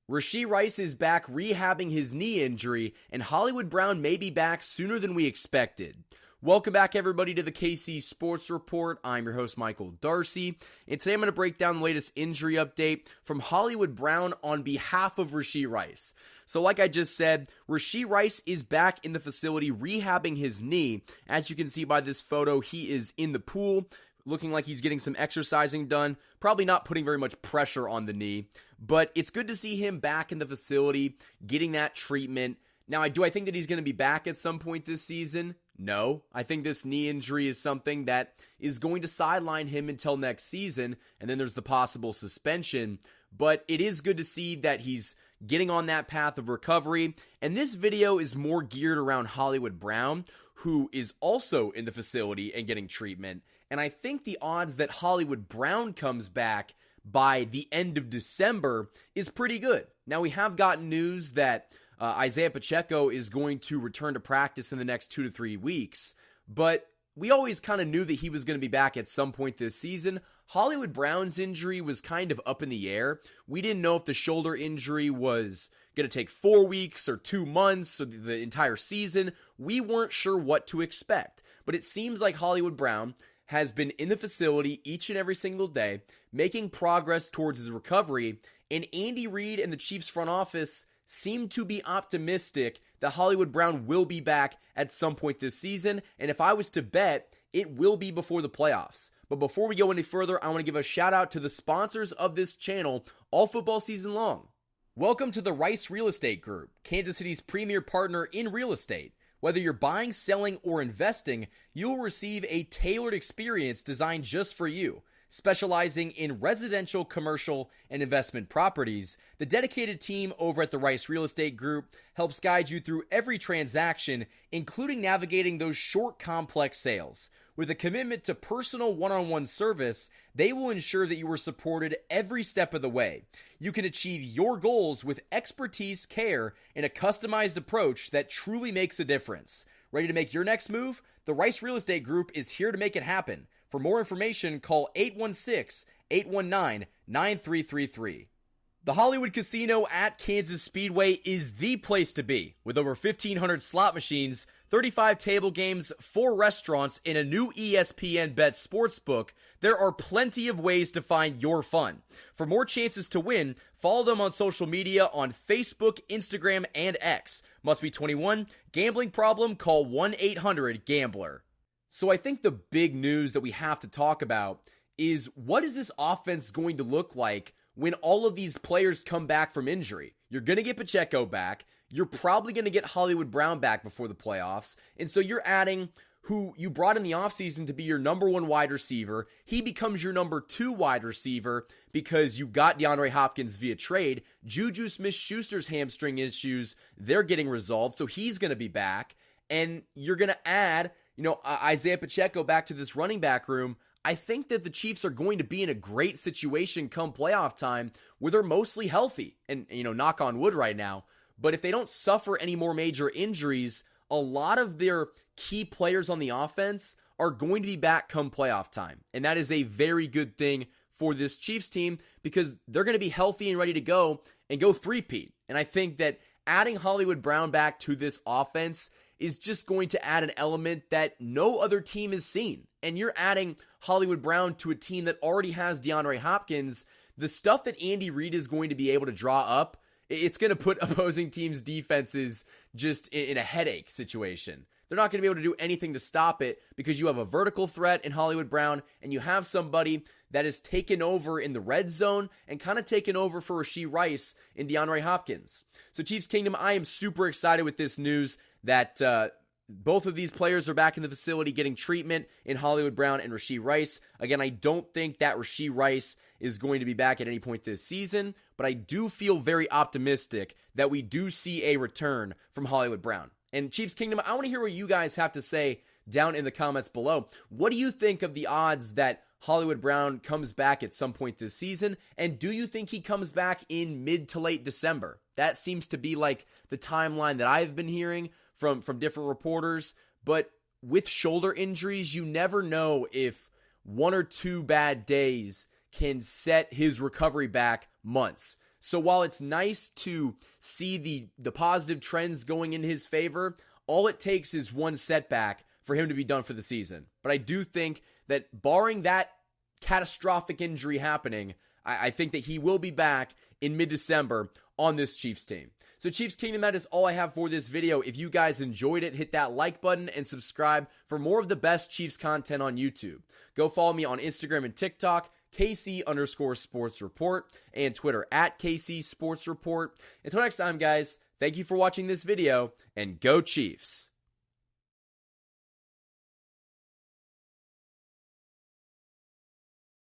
Rashee Rice is back rehabbing his knee injury, and Hollywood Brown may be back sooner than we expected. Welcome back, everybody, to the KC Sports Report. I'm your host, Michael Darcy, and today I'm going to break down the latest injury update from Hollywood Brown on behalf of Rashee Rice. So like I just said, Rashee Rice is back in the facility rehabbing his knee. As you can see by this photo, he is in the pool, looking like he's getting some exercising done, probably not putting very much pressure on the knee, but it's good to see him back in the facility, getting that treatment. Now, do I think that he's going to be back at some point this season? No. I think this knee injury is something that is going to sideline him until next season, and then there's the possible suspension, but it is good to see that he's getting on that path of recovery, and this video is more geared around Hollywood Brown, who is also in the facility and getting treatment. And I think the odds that Hollywood Brown comes back by the end of December is pretty good. Now, we have gotten news that Isaiah Pacheco is going to return to practice in the next 2 to 3 weeks, but we always kind of knew that he was going to be back at some point this season. Hollywood Brown's injury was kind of up in the air. We didn't know if the shoulder injury was going to take 4 weeks or 2 months or the entire season. We weren't sure what to expect, but it seems like Hollywood Brown has been in the facility each and every single day, making progress towards his recovery, and Andy Reid and the Chiefs front office seem to be optimistic that Hollywood Brown will be back at some point this season, and if I was to bet, it will be before the playoffs. But before we go any further, I want to give a shout out to the sponsors of this channel all football season long. Welcome to the Rice Real Estate Group, Kansas City's premier partner in real estate. Whether you're buying, selling, or investing, you'll receive a tailored experience designed just for you. Specializing in residential, commercial, and investment properties, the dedicated team over at the Rice Real Estate Group helps guide you through every transaction, including navigating those short, complex sales. With a commitment to personal one-on-one service, they will ensure that you are supported every step of the way. You can achieve your goals with expertise, care, and a customized approach that truly makes a difference. Ready to make your next move? The Rice Real Estate Group is here to make it happen. For more information, call 816-819-9333. The Hollywood Casino at Kansas Speedway is the place to be. With over 1,500 slot machines, 35 table games, 4 restaurants, and a new ESPN Bet sportsbook, there are plenty of ways to find your fun. For more chances to win, follow them on social media on Facebook, Instagram, and X. Must be 21. Gambling problem? Call 1-800-GAMBLER. So I think the big news that we have to talk about is, what is this offense going to look like when all of these players come back from injury? You're going to get Pacheco back. You're probably going to get Hollywood Brown back before the playoffs. And so you're adding who you brought in the offseason to be your number 1 wide receiver. He becomes your number 2 wide receiver because you got DeAndre Hopkins via trade. Juju Smith-Schuster's hamstring issues, they're getting resolved, so he's going to be back. And you're going to add Isaiah Pacheco back to this running back room. I think that the Chiefs are going to be in a great situation come playoff time where they're mostly healthy and, knock on wood right now. But if they don't suffer any more major injuries, a lot of their key players on the offense are going to be back come playoff time. And that is a very good thing for this Chiefs team because they're going to be healthy and ready to go and go three-peat. And I think that adding Hollywood Brown back to this offense is just going to add an element that no other team has seen. And you're adding Hollywood Brown to a team that already has DeAndre Hopkins. The stuff that Andy Reid is going to be able to draw up, it's going to put opposing teams' defenses just in a headache situation. They're not going to be able to do anything to stop it because you have a vertical threat in Hollywood Brown and you have somebody that has taken over in the red zone and kind of taken over for Rashee Rice in DeAndre Hopkins. So Chiefs Kingdom, I am super excited with this news that both of these players are back in the facility getting treatment in Hollywood Brown and Rashee Rice. Again, I don't think that Rashee Rice is going to be back at any point this season, but I do feel very optimistic that we do see a return from Hollywood Brown. And Chiefs Kingdom, I want to hear what you guys have to say down in the comments below. What do you think of the odds that Hollywood Brown comes back at some point this season? And do you think he comes back in mid to late December? That seems to be like the timeline that I've been hearing from different reporters. But with shoulder injuries, you never know if 1 or 2 bad days can set his recovery back months. So while it's nice to see the positive trends going in his favor, all it takes is one setback for him to be done for the season. But I do think that barring that catastrophic injury happening, I think that he will be back in mid-December on this Chiefs team. So Chiefs Kingdom, that is all I have for this video. If you guys enjoyed it, hit that like button and subscribe for more of the best Chiefs content on YouTube. Go follow me on Instagram and TikTok, KC_Sports Report, and Twitter at KC Sports Report. Until next time, guys, thank you for watching this video, and go Chiefs.